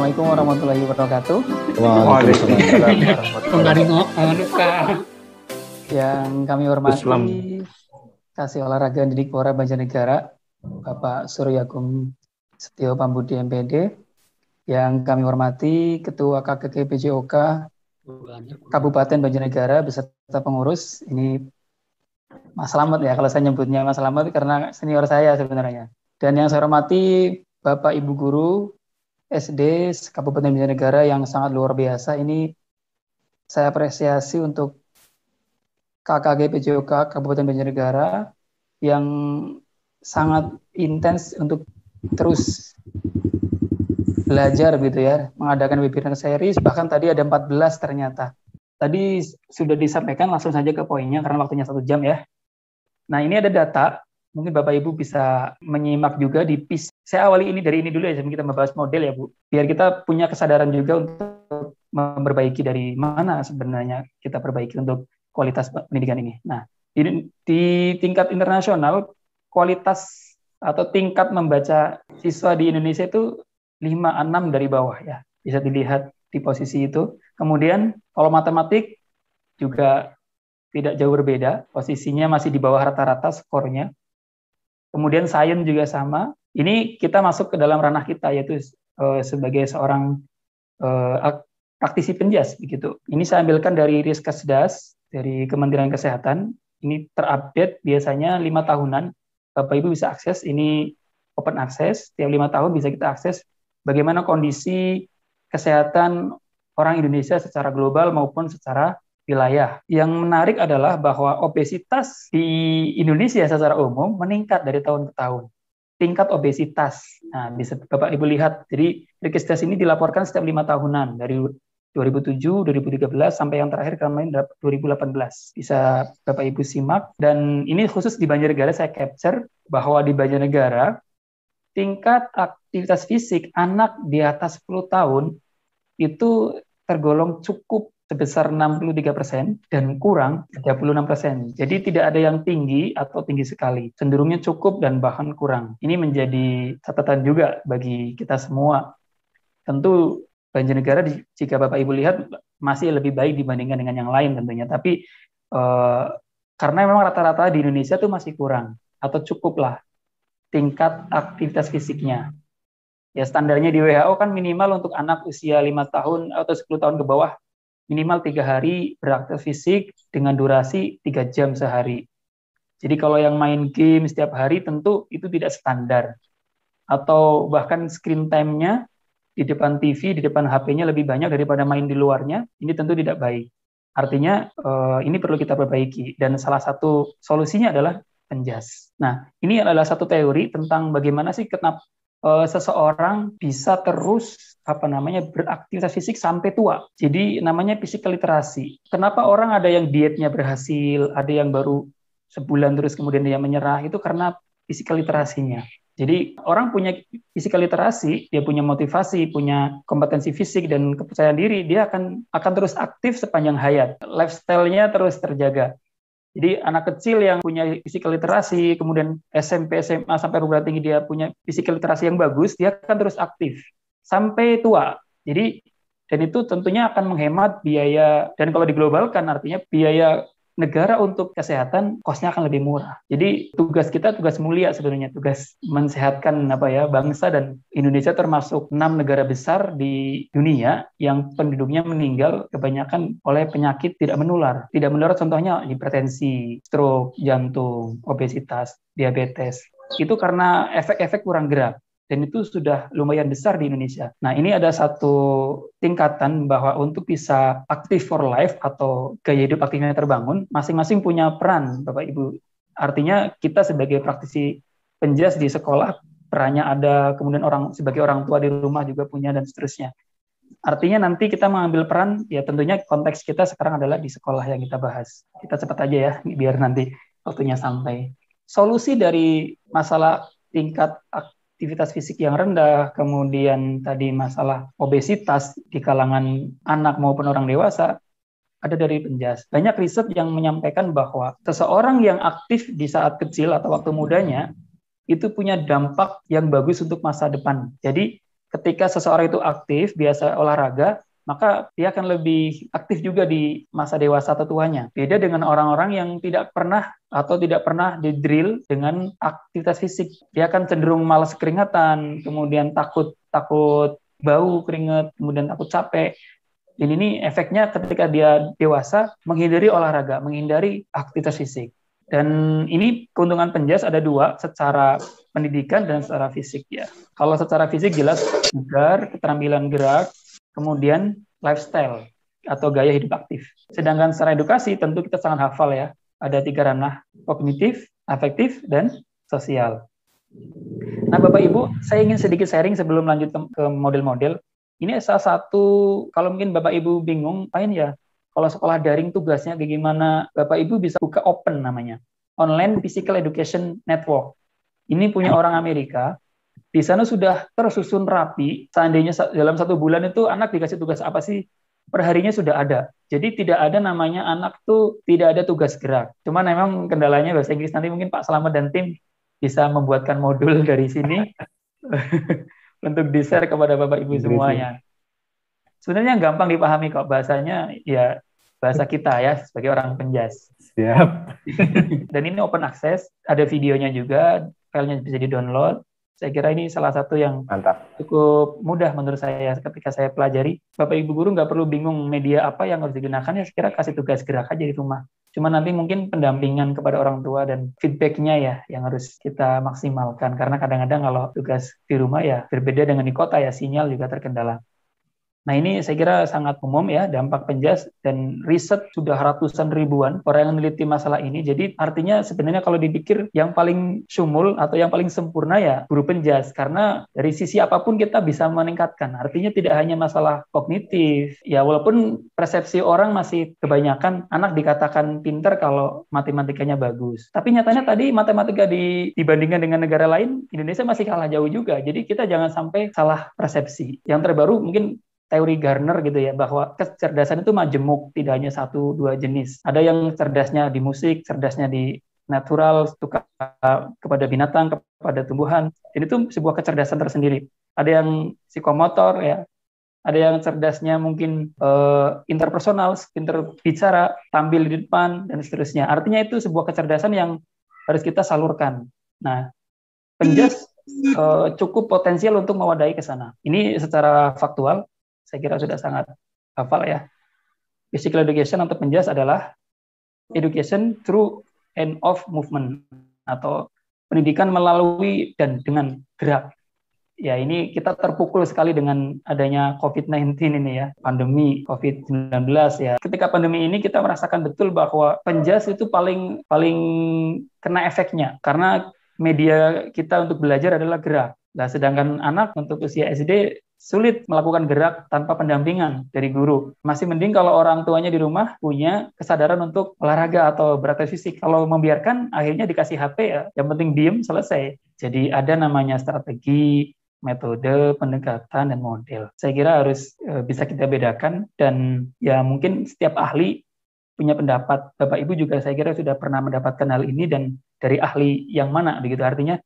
Assalamualaikum warahmatullahi wabarakatuh. Waalaikumsalam warahmatullahi wabarakatuh. Yang kami hormati Kasih Olahraga Didik Pora Banjarnegara, Bapak Suryakum Setio Pambudi MPD. Yang kami hormati Ketua KKK PJOK Kabupaten Banjarnegara beserta pengurus. Ini Mas Slamet ya, kalau saya nyebutnya Mas Slamet karena senior saya sebenarnya. Dan yang saya hormati Bapak Ibu Guru SD Kabupaten Banjarnegara yang sangat luar biasa. Ini saya apresiasi untuk KKG PJOK Kabupaten Banjarnegara yang sangat intens untuk terus belajar gitu ya, mengadakan webinar series, bahkan tadi ada 14 ternyata. Tadi sudah disampaikan, langsung saja ke poinnya karena waktunya 1 jam ya. Nah ini ada data, mungkin Bapak Ibu bisa menyimak juga di PIS. Saya awali ini dari ini dulu ya, sebelum kita membahas model ya Bu. Biar kita punya kesadaran juga untuk memperbaiki dari mana sebenarnya kita perbaiki untuk kualitas pendidikan ini. Nah, di tingkat internasional, kualitas atau tingkat membaca siswa di Indonesia itu 5-6 dari bawah ya. Bisa dilihat di posisi itu. Kemudian kalau matematik juga tidak jauh berbeda, posisinya masih di bawah rata-rata skornya. Kemudian sains juga sama. Ini kita masuk ke dalam ranah kita, yaitu sebagai seorang praktisi penjas begitu. Ini saya ambilkan dari Riskesdas dari Kementerian Kesehatan. Ini terupdate biasanya 5 tahunan. Bapak Ibu bisa akses, ini open access, setiap 5 tahun bisa kita akses bagaimana kondisi kesehatan orang Indonesia secara global maupun secara wilayah. Yang menarik adalah bahwa obesitas di Indonesia secara umum meningkat dari tahun ke tahun. Tingkat obesitas. Nah, bisa Bapak Ibu lihat, jadi Riskesdas ini dilaporkan setiap 5 tahunan, dari 2007, 2013, sampai yang terakhir kemarin 2018. Bisa Bapak Ibu simak, dan ini khusus di Banjarnegara saya capture, bahwa di Banjarnegara, tingkat aktivitas fisik anak di atas 10 tahun itu tergolong cukup sebesar 63% dan kurang 36%. Jadi tidak ada yang tinggi atau tinggi sekali. Cenderungnya cukup dan bahkan kurang. Ini menjadi catatan juga bagi kita semua. Tentu Banjarnegara jika Bapak Ibu lihat masih lebih baik dibandingkan dengan yang lain tentunya. Tapi karena memang rata-rata di Indonesia itu masih kurang atau cukuplah tingkat aktivitas fisiknya. Ya standarnya di WHO kan minimal untuk anak usia 5 tahun atau 10 tahun ke bawah minimal 3 hari beraktivitas fisik dengan durasi 3 jam sehari. Jadi kalau yang main game setiap hari tentu itu tidak standar. Atau bahkan screen time-nya di depan TV, di depan HP-nya lebih banyak daripada main di luarnya, ini tentu tidak baik. Artinya ini perlu kita perbaiki. Dan salah satu solusinya adalah penjas. Nah, ini adalah satu teori tentang bagaimana sih kenapa seseorang bisa terus beraktivitas fisik sampai tua. Jadi namanya physical literacy. Kenapa orang ada yang dietnya berhasil, ada yang baru sebulan terus kemudian dia menyerah, itu karena physical literasinya. Jadi orang punya physical literasi, dia punya motivasi, punya kompetensi fisik dan kepercayaan diri, dia akan terus aktif sepanjang hayat. Lifestyle-nya terus terjaga. Jadi anak kecil yang punya physical literasi, kemudian SMP, SMA sampai perguruan tinggi dia punya physical literasi yang bagus, dia akan terus aktif sampai tua. Jadi dan itu tentunya akan menghemat biaya, dan kalau diglobalkan artinya biaya negara untuk kesehatan kosnya akan lebih murah. Jadi tugas kita tugas mulia sebenarnya, tugas mensehatkan bangsa, dan Indonesia termasuk 6 negara besar di dunia yang penduduknya meninggal kebanyakan oleh penyakit tidak menular. Tidak menular contohnya hipertensi, stroke, jantung, obesitas, diabetes. Itu karena efek-efek kurang gerak. Dan itu sudah lumayan besar di Indonesia. Nah, ini ada satu tingkatan bahwa untuk bisa active for life atau gaya hidup aktifnya terbangun, masing-masing punya peran, Bapak Ibu. Artinya kita sebagai praktisi penjas di sekolah, perannya ada, kemudian sebagai orang tua di rumah juga punya, dan seterusnya. Artinya nanti kita mengambil peran, ya tentunya konteks kita sekarang adalah di sekolah yang kita bahas. Kita cepat aja ya, biar nanti waktunya sampai. Solusi dari masalah tingkat aktivitas fisik yang rendah, kemudian tadi masalah obesitas di kalangan anak maupun orang dewasa, ada dari penjas. Banyak riset yang menyampaikan bahwa seseorang yang aktif di saat kecil atau waktu mudanya, itu punya dampak yang bagus untuk masa depan. Jadi ketika seseorang itu aktif, biasa olahraga, maka dia akan lebih aktif juga di masa dewasa atau tuanya. Beda dengan orang-orang yang tidak pernah atau tidak pernah di-drill dengan aktivitas fisik. Dia akan cenderung malas keringatan, kemudian takut bau keringat, kemudian takut capek. Dan ini efeknya ketika dia dewasa menghindari olahraga, menghindari aktivitas fisik. Dan ini keuntungan penjas ada dua, secara pendidikan dan secara fisik ya. Kalau secara fisik jelas bugar, keterampilan gerak, kemudian lifestyle atau gaya hidup aktif. Sedangkan secara edukasi tentu kita sangat hafal ya. Ada 3 ranah, kognitif, afektif, dan sosial. Nah Bapak Ibu, saya ingin sedikit sharing sebelum lanjut ke model-model. Ini salah satu, kalau mungkin Bapak Ibu bingung, apain ya? Kalau sekolah daring tugasnya kayak gimana, Bapak Ibu bisa buka OPEN namanya, Online Physical Education Network. Ini punya orang Amerika, di sana sudah tersusun rapi, seandainya dalam 1 bulan itu anak dikasih tugas apa sih, perharinya sudah ada. Jadi tidak ada namanya anak tuh tidak ada tugas gerak. Cuman memang kendalanya bahasa Inggris, nanti mungkin Pak Slamet dan tim bisa membuatkan modul dari sini untuk di-share kepada Bapak Ibu semuanya. Sebenarnya gampang dipahami kok, bahasanya ya bahasa kita ya sebagai orang penjas. Siap. Dan ini open access, ada videonya juga, filenya bisa di-download. Saya kira ini salah satu yang cukup mudah menurut saya ketika saya pelajari. Bapak Ibu guru nggak perlu bingung media apa yang harus digunakan, ya saya kira kasih tugas gerak aja di rumah. Cuma nanti mungkin pendampingan kepada orang tua dan feedback-nya ya yang harus kita maksimalkan. Karena kadang-kadang kalau tugas di rumah ya berbeda dengan di kota ya, sinyal juga terkendala. Nah ini saya kira sangat umum ya, dampak penjas, dan riset sudah ratusan ribuan orang yang meneliti masalah ini. Jadi artinya sebenarnya kalau dipikir yang paling syumul atau yang paling sempurna ya guru penjas, karena dari sisi apapun kita bisa meningkatkan. Artinya tidak hanya masalah kognitif, ya walaupun persepsi orang masih kebanyakan anak dikatakan pinter kalau matematikanya bagus. Tapi nyatanya tadi matematika dibandingkan dengan negara lain, Indonesia masih kalah jauh juga. Jadi kita jangan sampai salah persepsi. Yang terbaru mungkin teori Gardner gitu ya, bahwa kecerdasan itu majemuk, tidak hanya 1-2 jenis. Ada yang cerdasnya di musik, cerdasnya di natural, suka kepada binatang, kepada tumbuhan. Ini tuh sebuah kecerdasan tersendiri. Ada yang psikomotor ya, ada yang cerdasnya mungkin interpersonal, pinter bicara, tampil di depan, dan seterusnya. Artinya itu sebuah kecerdasan yang harus kita salurkan. Nah, penjas cukup potensial untuk mewadahi ke sana. Ini secara faktual, saya kira sudah sangat hafal ya. Physical education atau penjas adalah education through and of movement, atau pendidikan melalui dan dengan gerak. Ya ini kita terpukul sekali dengan adanya COVID-19 ini ya, pandemi COVID-19 ya. Ketika pandemi ini kita merasakan betul bahwa penjas itu paling kena efeknya, karena media kita untuk belajar adalah gerak. Nah, sedangkan anak untuk usia SD sulit melakukan gerak tanpa pendampingan dari guru. Masih mending kalau orang tuanya di rumah punya kesadaran untuk olahraga atau beraktivitas fisik. Kalau membiarkan, akhirnya dikasih HP ya, yang penting diem, selesai. Jadi ada namanya strategi, metode, pendekatan, dan model. Saya kira harus bisa kita bedakan, dan ya mungkin setiap ahli punya pendapat. Bapak Ibu juga saya kira sudah pernah mendapatkan hal ini, dan dari ahli yang mana begitu. Artinya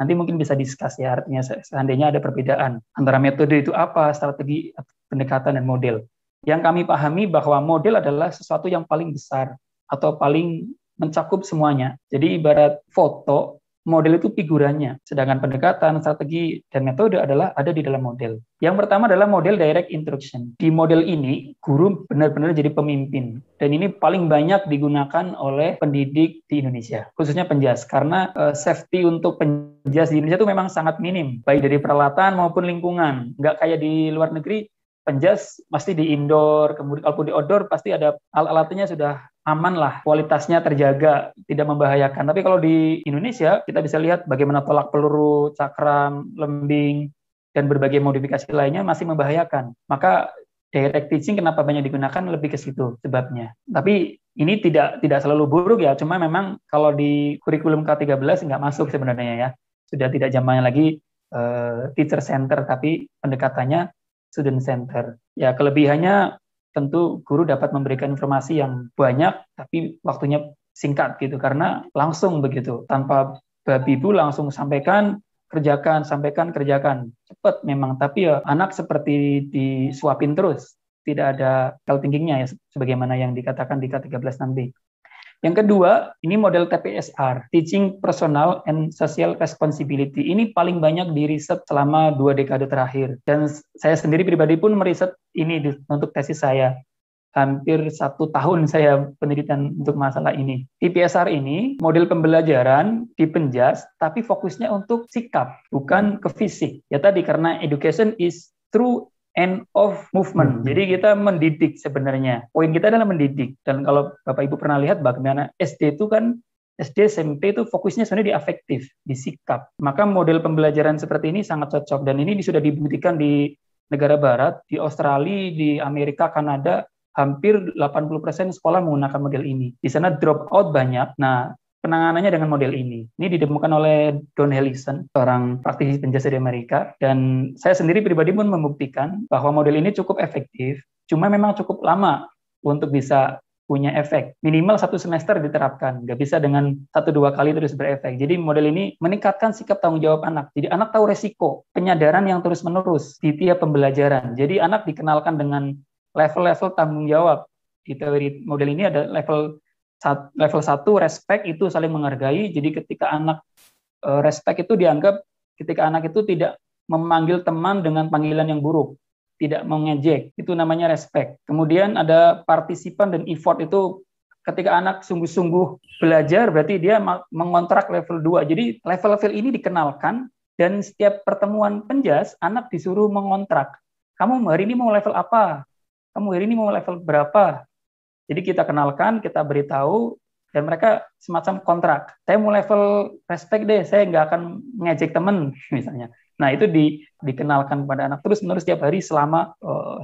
nanti mungkin bisa diskus ya, artinya seandainya ada perbedaan antara metode itu apa, strategi, pendekatan, dan model. Yang kami pahami bahwa model adalah sesuatu yang paling besar atau paling mencakup semuanya. Jadi ibarat foto, model itu figurannya, sedangkan pendekatan, strategi, dan metode adalah ada di dalam model. Yang pertama adalah model direct instruction. Di model ini, guru benar-benar jadi pemimpin. Dan ini paling banyak digunakan oleh pendidik di Indonesia, khususnya penjas. Karena safety untuk penjas di Indonesia itu memang sangat minim, baik dari peralatan maupun lingkungan. Nggak kayak di luar negeri, penjas pasti di indoor, kemudian kalau di outdoor pasti ada alat-alatnya sudah aman lah, kualitasnya terjaga, tidak membahayakan. Tapi kalau di Indonesia, kita bisa lihat bagaimana tolak peluru, cakram, lembing, dan berbagai modifikasi lainnya masih membahayakan. Maka direct teaching kenapa banyak digunakan lebih ke situ sebabnya. Tapi ini tidak selalu buruk ya, cuma memang kalau di kurikulum K13 nggak masuk sebenarnya ya. Sudah tidak zamannya lagi teacher center, tapi pendekatannya student center. Ya kelebihannya tentu guru dapat memberikan informasi yang banyak, tapi waktunya singkat gitu, karena langsung begitu, tanpa babi bu langsung sampaikan, kerjakan, sampaikan, kerjakan. Cepat memang, tapi ya anak seperti disuapin terus. Tidak ada critical thinking-nya ya, sebagaimana yang dikatakan di K13 nanti. Yang kedua, ini model TPSR, Teaching Personal and Social Responsibility. Ini paling banyak di riset selama 2 dekade terakhir. Dan saya sendiri pribadi pun meriset ini untuk tesis saya. Hampir 1 tahun saya penelitian untuk masalah ini. TPSR ini model pembelajaran di Penjas, tapi fokusnya untuk sikap, bukan ke fisik. Ya tadi, karena education is through end of movement. Jadi kita mendidik sebenarnya. Poin kita adalah mendidik. Dan kalau Bapak Ibu pernah lihat bagaimana SD itu kan, SD, SMP itu fokusnya sebenarnya di afektif, di sikap. Maka model pembelajaran seperti ini sangat cocok. Dan ini sudah dibuktikan di negara barat, di Australia, di Amerika, Kanada, hampir 80% sekolah menggunakan model ini. Di sana drop out banyak. Nah, penanganannya dengan model ini. Ini ditemukan oleh Don Hellison, seorang praktisi penjasa di Amerika, dan saya sendiri pribadi pun membuktikan bahwa model ini cukup efektif, cuma memang cukup lama untuk bisa punya efek. Minimal 1 semester diterapkan, nggak bisa dengan 1-2 kali terus berefek. Jadi model ini meningkatkan sikap tanggung jawab anak. Jadi anak tahu resiko, penyadaran yang terus-menerus di tiap pembelajaran. Jadi anak dikenalkan dengan level-level tanggung jawab. Di teori model ini ada level 1, respect, itu saling menghargai. Jadi ketika anak respect itu dianggap ketika anak itu tidak memanggil teman dengan panggilan yang buruk, tidak mengejek, itu namanya respect. Kemudian ada partisipan dan effort, itu ketika anak sungguh-sungguh belajar berarti dia mengontrak level 2. Jadi level-level ini dikenalkan dan setiap pertemuan Penjas anak disuruh mengontrak. Kamu hari ini mau level apa? Kamu hari ini mau level berapa? Jadi kita kenalkan, kita beritahu, dan mereka semacam kontrak. Saya mau level respect deh, saya nggak akan ngejek teman, misalnya. Nah, itu dikenalkan pada anak terus-menerus setiap hari selama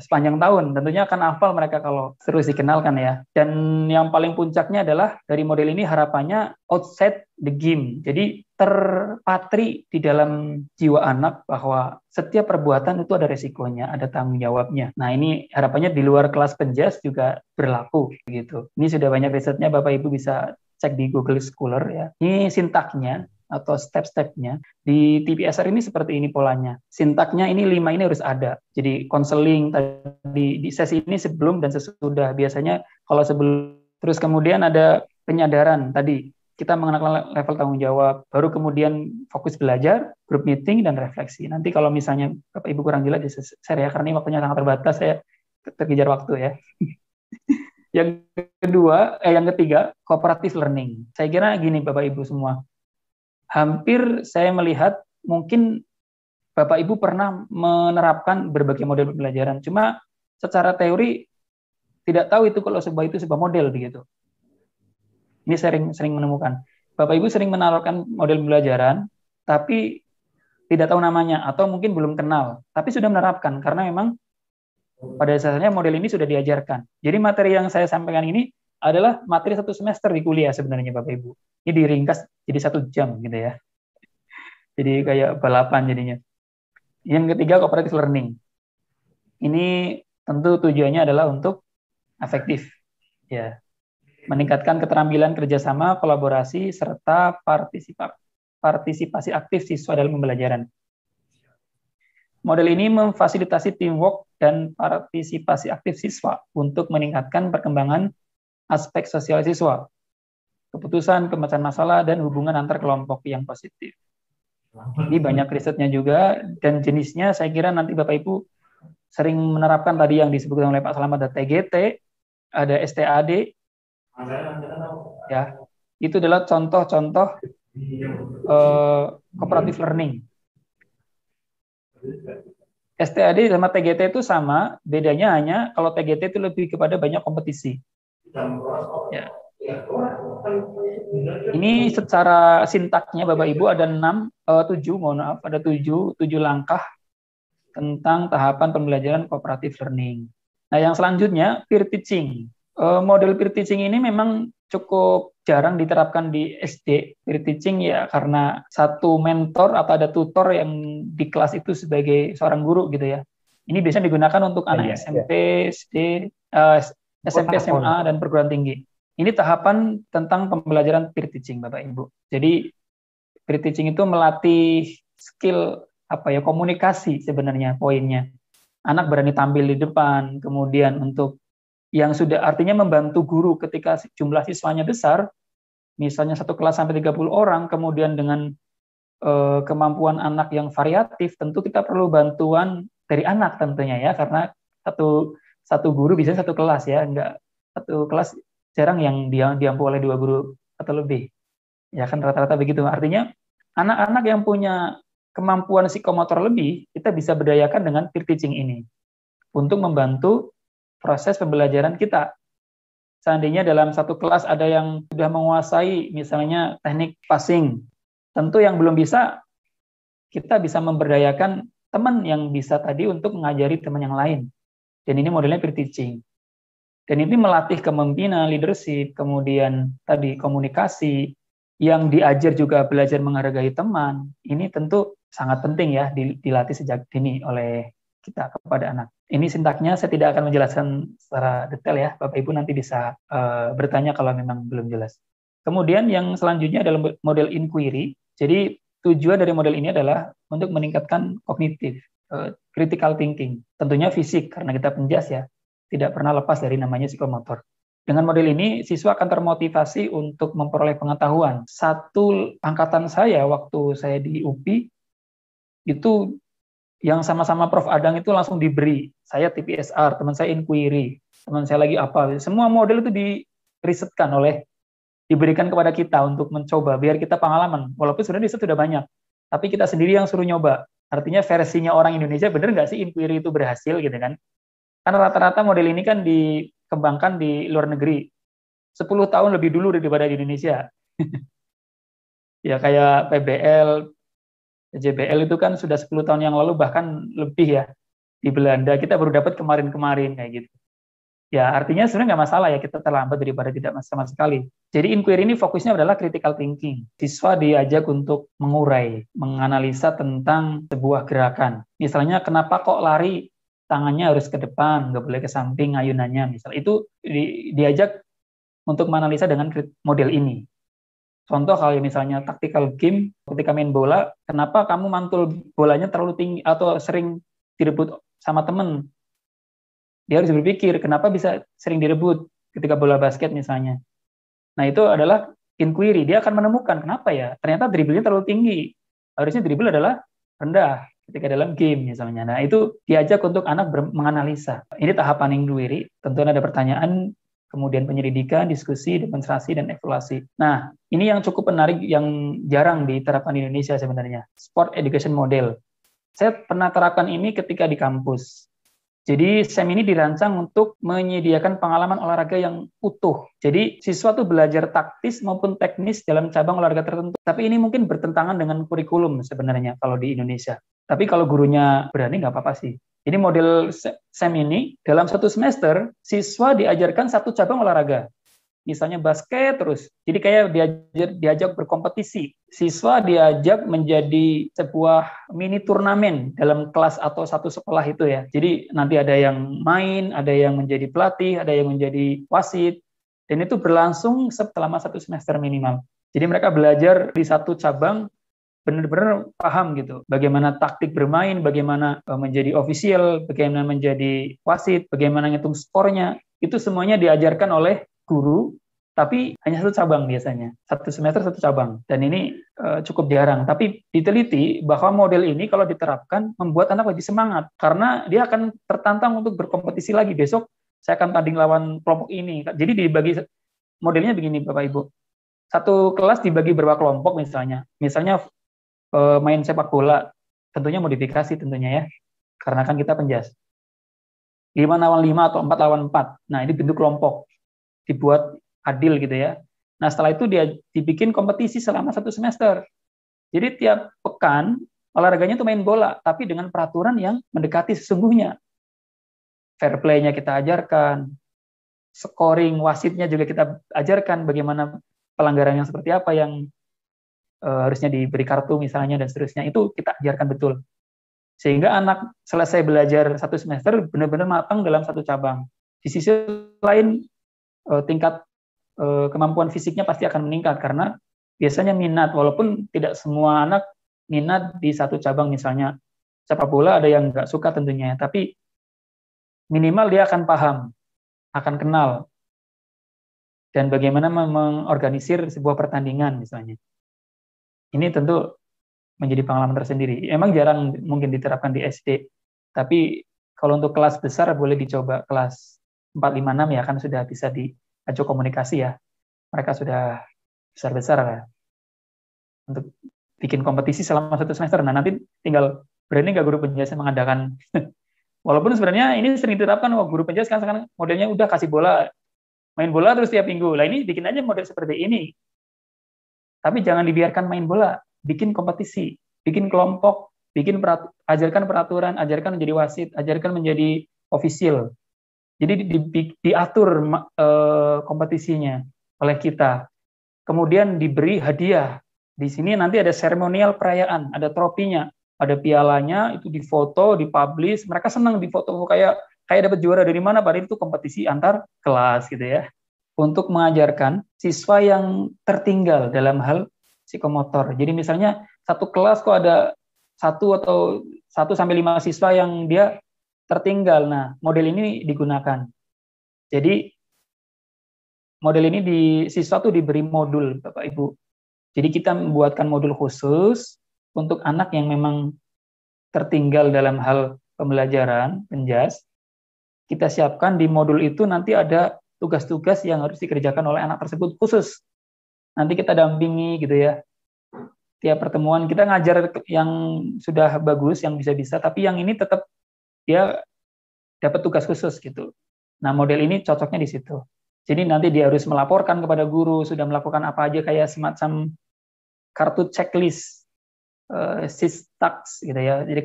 sepanjang tahun. Tentunya akan hafal mereka kalau terus dikenalkan ya. Dan yang paling puncaknya adalah dari model ini harapannya outside the game. Jadi terpatri di dalam jiwa anak bahwa setiap perbuatan itu ada resikonya, ada tanggung jawabnya. Nah, ini harapannya di luar kelas Penjas juga berlaku gitu. Ini sudah banyak risetnya, Bapak Ibu bisa cek di Google Scholar ya. Ini sintaknya atau step-stepnya di TPSR ini seperti ini polanya. Sintaknya ini 5 ini harus ada. Jadi konseling tadi di sesi ini sebelum dan sesudah. Biasanya kalau sebelum, terus kemudian ada penyadaran tadi. Kita mengenalkan level tanggung jawab, baru kemudian fokus belajar, group meeting, dan refleksi. Nanti kalau misalnya Bapak Ibu kurang jelas, saya karena ini waktunya sangat terbatas, saya terkejar waktu ya. Yang ketiga, cooperative learning. Saya kira gini Bapak Ibu semua, hampir saya melihat mungkin Bapak Ibu pernah menerapkan berbagai model pembelajaran, cuma secara teori tidak tahu itu kalau itu sebuah model begitu. Ini sering menemukan. Bapak Ibu sering menawarkan model pembelajaran, tapi tidak tahu namanya, atau mungkin belum kenal, tapi sudah menerapkan, karena memang pada dasarnya model ini sudah diajarkan. Jadi materi yang saya sampaikan ini adalah materi 1 semester di kuliah sebenarnya Bapak Ibu. Ini diringkas jadi 1 jam gitu ya. Jadi kayak balapan jadinya. Yang ketiga, cooperative learning. Ini tentu tujuannya adalah untuk efektif. Ya. Meningkatkan keterampilan kerjasama, kolaborasi, serta partisipasi aktif siswa dalam pembelajaran. Model ini memfasilitasi teamwork dan partisipasi aktif siswa untuk meningkatkan perkembangan aspek sosial siswa, keputusan, pemecahan masalah, dan hubungan antar kelompok yang positif. Ini banyak risetnya juga, dan jenisnya saya kira nanti Bapak Ibu sering menerapkan tadi yang disebutkan oleh Pak Slamet, ada TGT, ada STAD, ya, itu adalah contoh-contoh cooperative learning. STAD sama TGT itu sama, bedanya hanya kalau TGT itu lebih kepada banyak kompetisi. Ya. Ini secara sintaknya Bapak Ibu ada 7 langkah tentang tahapan pembelajaran cooperative learning. Nah, yang selanjutnya peer teaching. Model peer teaching ini memang cukup jarang diterapkan di SD. Peer teaching ya karena satu mentor atau ada tutor yang di kelas itu sebagai seorang guru gitu ya. Ini biasanya digunakan untuk anak SMP, SD, SMP, SMA, dan perguruan tinggi. Ini tahapan tentang pembelajaran peer teaching, Bapak Ibu. Jadi peer teaching itu melatih skill komunikasi sebenarnya poinnya. Anak berani tampil di depan, kemudian untuk yang sudah artinya membantu guru ketika jumlah siswanya besar, misalnya satu kelas sampai 30 orang, kemudian dengan kemampuan anak yang variatif, tentu kita perlu bantuan dari anak tentunya ya, karena satu guru bisa satu kelas ya, enggak satu kelas jarang yang diampu oleh 2 guru atau lebih. Ya kan rata-rata begitu. Artinya anak-anak yang punya kemampuan psikomotor lebih, kita bisa berdayakan dengan peer teaching ini untuk membantu proses pembelajaran kita. Seandainya dalam satu kelas ada yang sudah menguasai misalnya teknik passing, tentu yang belum bisa, kita bisa memberdayakan teman yang bisa tadi untuk mengajari teman yang lain. Dan ini modelnya peer teaching. Dan ini melatih kepemimpinan, leadership, kemudian tadi komunikasi, yang diajar juga belajar menghargai teman. Ini tentu sangat penting ya, dilatih sejak dini oleh kita kepada anak. Ini sintaknya saya tidak akan menjelaskan secara detail ya, Bapak Ibu nanti bisa bertanya kalau memang belum jelas. Kemudian yang selanjutnya adalah model inquiry. Jadi tujuan dari model ini adalah untuk meningkatkan kognitif, critical thinking. Tentunya fisik, karena kita penjas ya, tidak pernah lepas dari namanya psikomotor. Dengan model ini, siswa akan termotivasi untuk memperoleh pengetahuan. Satu angkatan saya, waktu saya di UPI, itu yang sama-sama Prof. Adang itu langsung diberi. Saya TPSR, teman saya inquiry, teman saya lagi apa. Semua model itu dirisetkan diberikan kepada kita untuk mencoba, biar kita pengalaman. Walaupun sebenarnya riset sudah banyak, tapi kita sendiri yang suruh nyoba. Artinya versinya orang Indonesia, benar nggak sih inquiry itu berhasil gitu kan? Karena rata-rata model ini kan dikembangkan di luar negeri. 10 tahun lebih dulu daripada di Indonesia. Ya kayak PBL, JBL itu kan sudah 10 tahun yang lalu, bahkan lebih ya. Di Belanda, kita baru dapat kemarin-kemarin kayak gitu. Ya, artinya sebenarnya nggak masalah ya kita terlambat daripada tidak sama sekali. Jadi inquiry ini fokusnya adalah critical thinking. Siswa diajak untuk mengurai, menganalisa tentang sebuah gerakan. Misalnya kenapa kok lari tangannya harus ke depan, nggak boleh ke samping ayunannya. Misal itu diajak untuk menganalisa dengan model ini. Contoh kalau misalnya tactical game, ketika main bola, kenapa kamu mantul bolanya terlalu tinggi atau sering direbut sama teman? Dia harus berpikir, kenapa bisa sering direbut ketika bola basket misalnya. Nah, itu adalah inquiry. Dia akan menemukan, kenapa ya? Ternyata dribblenya terlalu tinggi. Harusnya dribble adalah rendah ketika dalam game misalnya. Nah, itu diajak untuk anak menganalisa. Ini tahapan inquiry. Tentu ada pertanyaan, kemudian penyelidikan, diskusi, demonstrasi, dan evaluasi. Nah, ini yang cukup menarik, yang jarang diterapkan di Indonesia sebenarnya. Sport Education Model. Saya pernah terapkan ini ketika di kampus. Jadi SEM ini dirancang untuk menyediakan pengalaman olahraga yang utuh. Jadi siswa tuh belajar taktis maupun teknis dalam cabang olahraga tertentu. Tapi ini mungkin bertentangan dengan kurikulum sebenarnya kalau di Indonesia. Tapi kalau gurunya berani nggak apa-apa sih. Jadi model SEM ini dalam satu semester siswa diajarkan satu cabang olahraga. Misalnya basket terus. Jadi kayak diajak berkompetisi. Siswa diajak menjadi sebuah mini turnamen dalam kelas atau satu sekolah itu ya. Jadi nanti ada yang main, ada yang menjadi pelatih, ada yang menjadi wasit. Dan itu berlangsung selama satu semester minimal. Jadi mereka belajar di satu cabang benar-benar paham gitu. Bagaimana taktik bermain, bagaimana menjadi ofisial, bagaimana menjadi wasit, bagaimana ngitung skornya. Itu semuanya diajarkan oleh guru, tapi hanya satu cabang biasanya. Satu semester satu cabang. Dan ini cukup jarang. Tapi diteliti bahwa model ini kalau diterapkan membuat anak lebih semangat. Karena dia akan tertantang untuk berkompetisi lagi. Besok saya akan tanding lawan kelompok ini. Jadi dibagi modelnya begini Bapak Ibu. Satu kelas dibagi beberapa kelompok misalnya. Misalnya main sepak bola. Tentunya modifikasi tentunya ya. Karena kan kita penjas. 5 lawan 5 atau 4 lawan 4. Nah ini bentuk kelompok. Dibuat adil gitu ya. Nah setelah itu dia dibikin kompetisi selama satu semester. Jadi tiap pekan olahraganya itu main bola, tapi dengan peraturan yang mendekati sesungguhnya. Fair play-nya kita ajarkan, scoring wasitnya juga kita ajarkan, bagaimana pelanggaran yang seperti apa yang harusnya diberi kartu misalnya dan seterusnya, itu kita ajarkan betul. Sehingga anak selesai belajar satu semester benar-benar matang dalam satu cabang. Di sisi lain tingkat kemampuan fisiknya pasti akan meningkat karena biasanya minat, walaupun tidak semua anak minat di satu cabang, misalnya sepak bola, ada yang nggak suka tentunya, tapi minimal dia akan paham, akan kenal, dan bagaimana mengorganisir sebuah pertandingan misalnya. Ini tentu menjadi pengalaman tersendiri. Emang jarang mungkin diterapkan di SD, tapi kalau untuk kelas besar boleh dicoba kelas 4, 5, 6 ya, kan sudah bisa diajak komunikasi ya. Mereka sudah besar-besar ya, untuk bikin kompetisi selama 1 semester. Nah, nanti tinggal berani nggak guru penjelasan mengadakan. Walaupun sebenarnya ini sering diterapkan, guru penjelasan sekarang modelnya udah kasih bola, main bola terus tiap minggu. Lah ini bikin aja model seperti ini. Tapi jangan dibiarkan main bola, bikin kompetisi, bikin kelompok, ajarkan peraturan, ajarkan menjadi wasit, ajarkan menjadi ofisial. Jadi diatur kompetisinya oleh kita. Kemudian diberi hadiah. Di sini nanti ada seremonial perayaan, ada tropinya, ada pialanya, itu difoto, dipublish. Mereka senang difoto kayak dapat juara dari mana, padahal itu kompetisi antar kelas gitu ya. Untuk mengajarkan siswa yang tertinggal dalam hal psikomotor. Jadi misalnya satu kelas kok ada 1 sampai 5 siswa yang dia tertinggal. Nah, model ini digunakan. Jadi model ini siswa tuh diberi modul, Bapak Ibu. Jadi kita membuatkan modul khusus untuk anak yang memang tertinggal dalam hal pembelajaran, penjas. Kita siapkan di modul itu nanti ada tugas-tugas yang harus dikerjakan oleh anak tersebut khusus. Nanti kita dampingi gitu ya. Tiap pertemuan kita ngajar yang sudah bagus, yang bisa-bisa, tapi yang ini tetap dia dapat tugas khusus gitu. Nah, model ini cocoknya di situ. Jadi nanti dia harus melaporkan kepada guru sudah melakukan apa aja, kayak semacam kartu checklist, SISTAX gitu ya. Jadi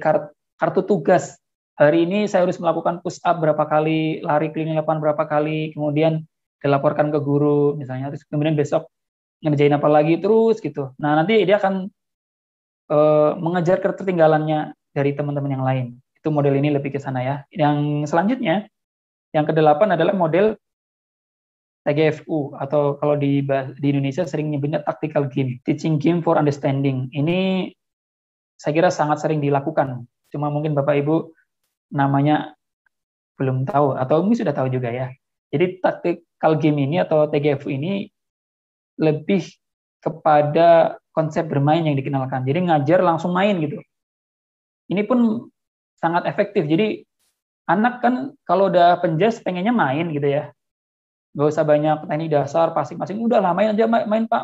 kartu tugas. Hari ini saya harus melakukan push up berapa kali, lari keliling lapangan berapa kali, kemudian dilaporkan ke guru misalnya, terus kemudian besok ngerjain apa lagi terus gitu. Nah, nanti dia akan mengejar ketertinggalannya dari teman-teman yang lain. Itu model ini lebih ke sana ya. Yang selanjutnya, yang ke-8 adalah model TGFU, atau kalau di Indonesia sering nyebutnya tactical game, teaching game for understanding. Ini saya kira sangat sering dilakukan. Cuma mungkin Bapak Ibu namanya belum tahu, atau mungkin sudah tahu juga ya. Jadi tactical game ini atau TGFU ini lebih kepada konsep bermain yang dikenalkan. Jadi ngajar langsung main gitu. Ini pun sangat efektif. Jadi anak kan kalau udah penjas pengennya main gitu ya. Gak usah banyak teknik dasar, passing-passing. Udahlah main aja, main Pak,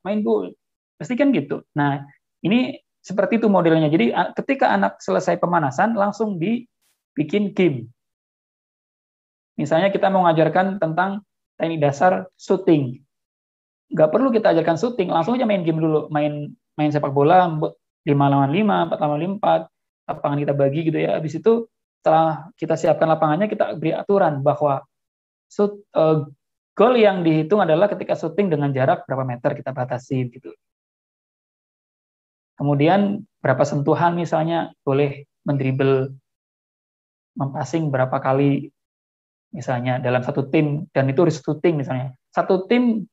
main Bu. Pasti kan gitu. Nah, ini seperti itu modelnya. Jadi ketika anak selesai pemanasan langsung dibikin game. Misalnya kita mau mengajarkan tentang teknik dasar shooting. Nggak perlu kita ajarkan shooting, langsung aja main game dulu. Main sepak bola, 5-lawan-5, 4-lawan-4, lapangan kita bagi gitu ya. Habis itu setelah kita siapkan lapangannya, kita beri aturan bahwa goal yang dihitung adalah ketika shooting dengan jarak berapa meter kita batasi gitu. Kemudian berapa sentuhan misalnya, boleh mendribble, mempassing berapa kali misalnya dalam satu tim, dan itu harus shooting misalnya. Satu tim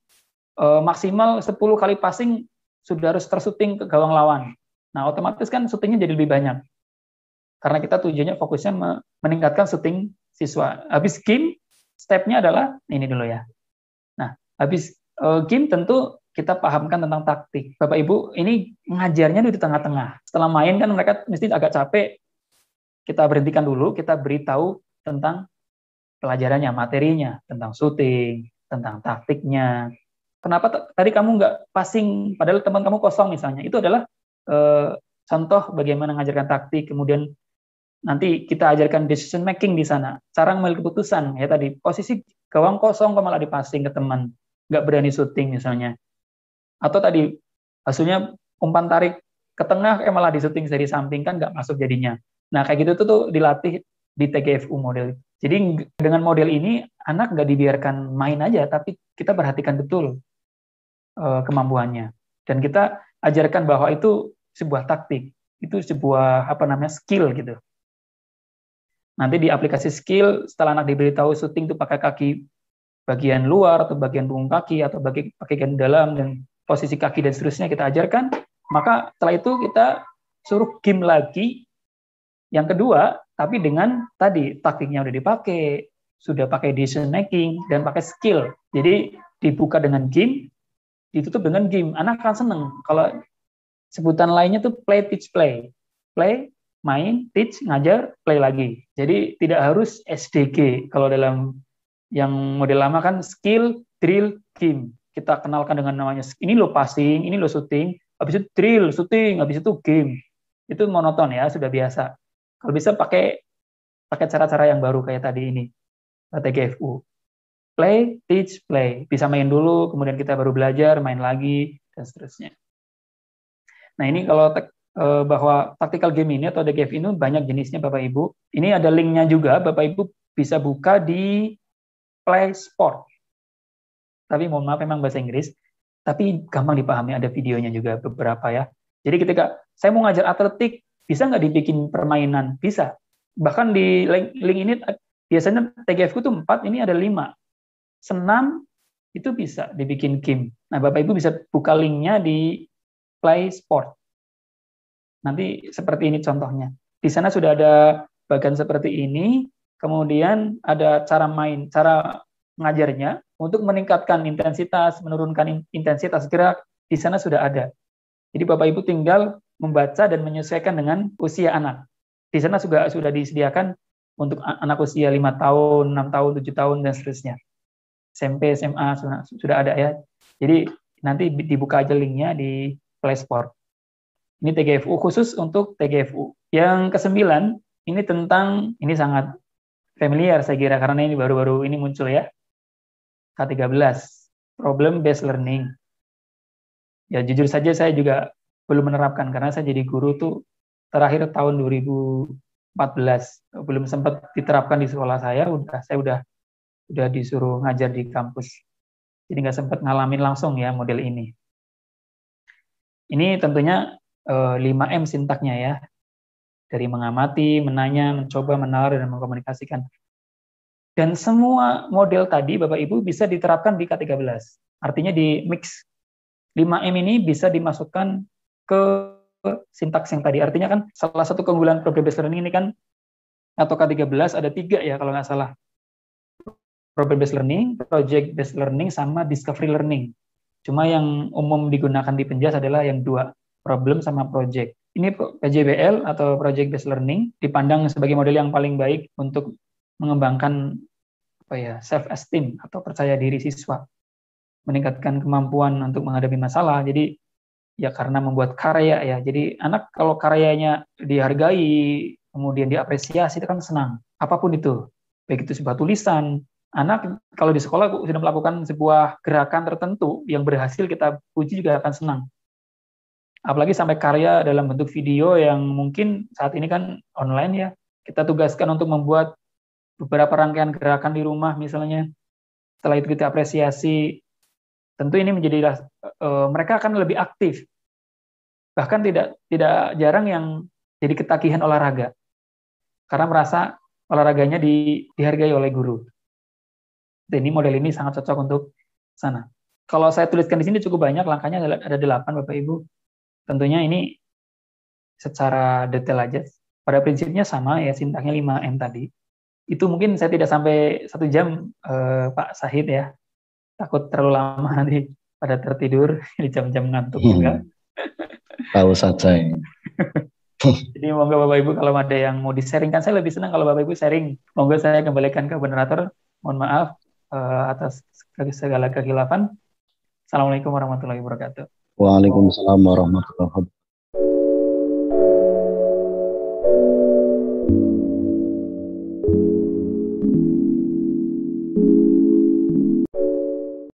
maksimal 10 kali passing sudah harus tershooting ke gawang lawan. Nah, otomatis kan shootingnya jadi lebih banyak. Karena kita tujuannya fokusnya meningkatkan shooting siswa. Habis game, step-nya adalah ini dulu ya. Nah, habis game tentu kita pahamkan tentang taktik. Bapak Ibu, ini ngajarnya di tengah-tengah. Setelah main kan mereka mesti agak capek. Kita berhentikan dulu, kita beritahu tentang pelajarannya, materinya, tentang shooting, tentang taktiknya. Kenapa tadi kamu nggak passing, padahal teman kamu kosong misalnya. Itu adalah contoh bagaimana mengajarkan taktik. Kemudian nanti kita ajarkan decision making di sana, cara mengambil keputusan ya tadi. Posisi gawang kosong kok malah dipassing ke teman, nggak berani shooting misalnya. Atau tadi hasilnya umpan tarik ke tengah malah di shooting dari samping, kan nggak masuk jadinya. Nah, kayak gitu tuh dilatih di TGFU model. Jadi dengan model ini anak nggak dibiarkan main aja, tapi kita perhatikan betul kemampuannya, dan kita ajarkan bahwa itu sebuah taktik, itu sebuah skill gitu. Nanti di aplikasi skill, setelah anak diberitahu shooting itu pakai kaki bagian luar atau bagian punggung kaki atau bagian dalam dan posisi kaki dan seterusnya kita ajarkan. Maka setelah itu kita suruh game lagi yang kedua, tapi dengan tadi taktiknya udah dipakai, sudah pakai decision making dan pakai skill. Jadi dibuka dengan game, ditutup dengan game. Anak akan seneng. Kalau sebutan lainnya tuh play, teach, play. Play, main, teach, ngajar, play lagi. Jadi tidak harus SDG. Kalau dalam yang model lama kan skill, drill, game. Kita kenalkan dengan namanya, ini lo passing, ini lo shooting, habis itu drill, shooting, habis itu game. Itu monoton ya, sudah biasa. Kalau bisa pakai cara-cara yang baru kayak tadi ini, TGFU. Play, teach, play. Bisa main dulu, kemudian kita baru belajar, main lagi, dan seterusnya. Nah ini kalau bahwa tactical game ini atau TGF ini banyak jenisnya Bapak Ibu. Ini ada linknya juga, Bapak Ibu bisa buka di Play Sport. Tapi mohon maaf memang bahasa Inggris, tapi gampang dipahami, ada videonya juga beberapa ya. Jadi ketika saya mau ngajar atletik, bisa nggak dibikin permainan? Bisa. Bahkan di link ini biasanya TGF itu 4, ini ada 5. Senam itu bisa dibikin game. Nah, Bapak Ibu bisa buka linknya di Play Sport. Nanti seperti ini contohnya. Di sana sudah ada bagian seperti ini, kemudian ada cara main, cara ngajarnya untuk meningkatkan intensitas, menurunkan intensitas. Kira di sana sudah ada. Jadi Bapak Ibu tinggal membaca dan menyesuaikan dengan usia anak. Di sana sudah disediakan untuk anak usia 5 tahun, 6 tahun, 7 tahun, dan seterusnya. SMP, SMA, sudah ada ya. Jadi nanti dibuka aja linknya di Play Sport. Ini TGFU, khusus untuk TGFU. Yang ke-9, ini sangat familiar saya kira, karena ini baru-baru ini muncul ya. K13, Problem Based Learning. Ya jujur saja saya juga belum menerapkan karena saya jadi guru tuh terakhir tahun 2014, belum sempat diterapkan di sekolah saya udah disuruh ngajar di kampus, jadi nggak sempat ngalamin langsung ya model ini. Ini tentunya 5M sintaknya ya, dari mengamati, menanya, mencoba, menalar, dan mengkomunikasikan. Dan semua model tadi Bapak Ibu bisa diterapkan di K13, artinya di mix. 5M ini bisa dimasukkan ke sintaks yang tadi. Artinya kan salah satu keunggulan problem based learning ini kan, atau K13 ada 3 ya kalau nggak salah. Problem based learning, project based learning, sama discovery learning. Cuma yang umum digunakan di Penjas adalah yang 2, problem sama project. Ini PJBL atau project based learning dipandang sebagai model yang paling baik untuk mengembangkan self esteem atau percaya diri siswa, meningkatkan kemampuan untuk menghadapi masalah. Jadi ya karena membuat karya ya. Jadi anak kalau karyanya dihargai, kemudian diapresiasi, itu kan senang. Apapun itu, baik itu sebuah tulisan. Anak kalau di sekolah sudah melakukan sebuah gerakan tertentu yang berhasil, kita puji juga akan senang. Apalagi sampai karya dalam bentuk video yang mungkin saat ini kan online ya. Kita tugaskan untuk membuat beberapa rangkaian gerakan di rumah misalnya. Setelah itu kita apresiasi. Tentu ini menjadi mereka akan lebih aktif. Bahkan tidak jarang yang jadi ketagihan olahraga. Karena merasa olahraganya dihargai oleh guru. Dan ini model ini sangat cocok untuk sana. Kalau saya tuliskan di sini cukup banyak, langkahnya ada 8 Bapak Ibu. Tentunya ini secara detail aja. Pada prinsipnya sama ya, sintaknya 5M tadi. Itu mungkin saya tidak sampai 1 jam Pak Sahid ya. Takut terlalu lama nanti pada tertidur di jam-jam ngantuk juga. Tahu saja ini. Jadi monggo Bapak Ibu kalau ada yang mau di-sharingkan, saya lebih senang kalau Bapak Ibu sharing. Monggo saya kembalikan ke moderator. Mohon maaf atas segala kehilafan. Assalamualaikum warahmatullahi wabarakatuh. Waalaikumsalam warahmatullahi wabarakatuh.